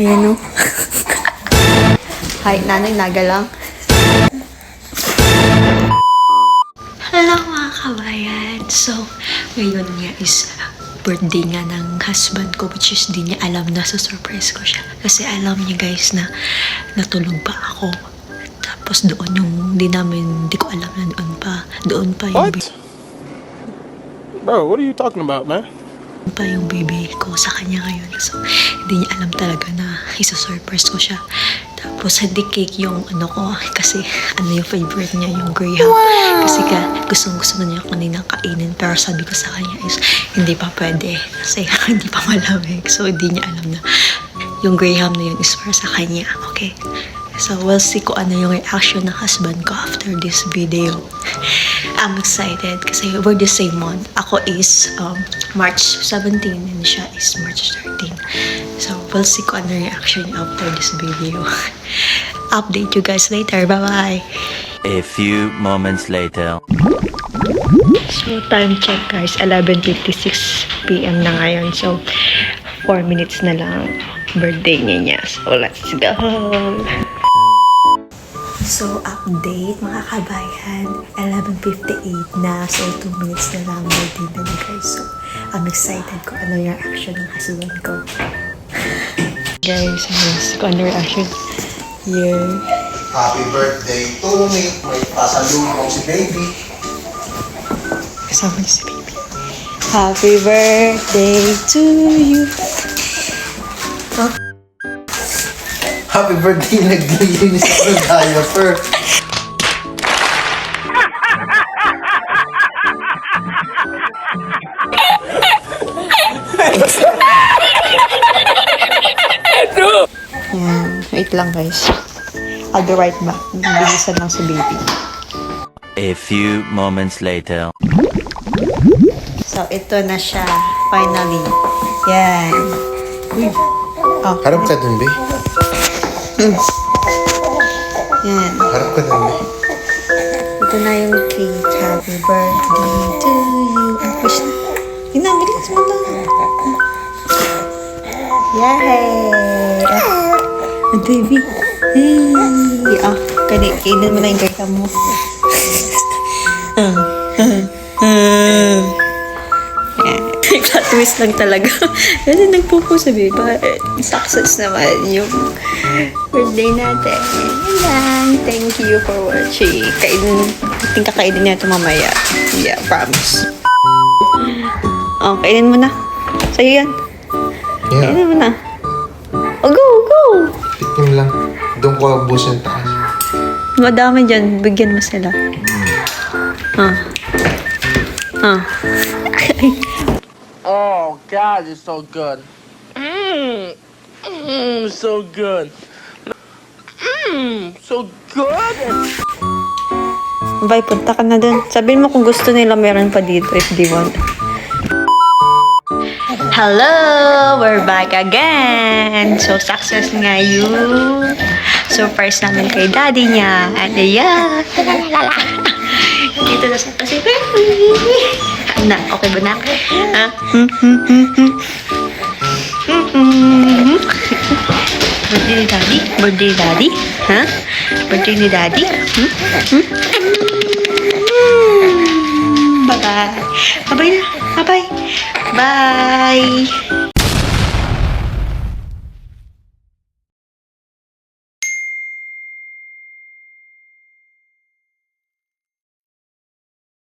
Ayan o. Hi, nanay, naga lang. Hello mga kabayan. So, ngayon nga is birthday nga ng husband ko, which is di niya alam na surprise ko siya. Kasi alam niya guys na natulog pa ako. Tapos doon yung, di ko alam na doon pa yung What? Bro, what are you talking about, man? yung baby ko sa kanya ngayon. So, hindi niya alam talaga na isa-surprise ko siya. Tapos, hindi cake yung ano ko. Kasi, yung favorite niya, yung Graham. Wow! Kasi gusto na niya kanina kainin. Pero sabi ko sa kanya is, hindi pa pwede. Kasi, hindi pa malamig. So, hindi niya alam na yung Graham na yun is para sa kanya. Okay? So, we'll see kung ano yung reaction ng husband ko after this video. I'm excited kasi we're the same month. Ako is March 17 and siya is March 13. So, we'll see kung ano yung reaction niya after this video. Update you guys later. Bye-bye! A few moments later. So, time check guys. 11:56 PM na ngayon. So, 4 minutes na lang birthday niya. So, let's go! So, update mga kabayan, 11:58 na. So, 2 minutes na lang birthday na niya guys. So, I'm excited kung ano yung reaction ng husband ko. Guys, kung ano yung reaction. Yeah. Happy birthday to me. May pasalubong si baby. Kasama niya si baby. Happy birthday to you. Huh? Happy birthday, naglinis ako ng diaper. Yan. Wait lang guys. I'll be right back. Bilisan lang si baby. A few moments later. So, ito na siya. Finally. Yan. Uy. Oh. Harap ka dun, be. Yan. Harap ka dun, be. Ito na yung cake. Happy birthday to you. Wish na. Yun na, bilis mo lang. Yay! Baby. Hey. Oh, kainin mo na yung gaya mo. Plot twist lang talaga. Kasi nagpupusabi ba, success naman yung birthday natin. Yan lang. Thank you for watching. Kakainin niya ito mamaya. Yeah, promise. Oh, kainin mo na. Sa'yo yan. Yeah. Kainin mo na. Oh, go, go! Tikim lang. Doon ko abusin taas. Madami dyan. Bigyan mo sila. Oh, God, it's so good. So good. So good. Bye, punta ka na dun. Sabihin mo kung gusto nila meron pa dito if they want. Hello! We're back again! So, success nga yung surprise namin kay daddy niya. And yeah! Dito na sa kasi na, okay ba na? Ha? Birthday ni daddy? Birthday ni daddy? Ha? Birthday ni daddy? Bye-bye. Bye-bye na. Bye-bye. Bye.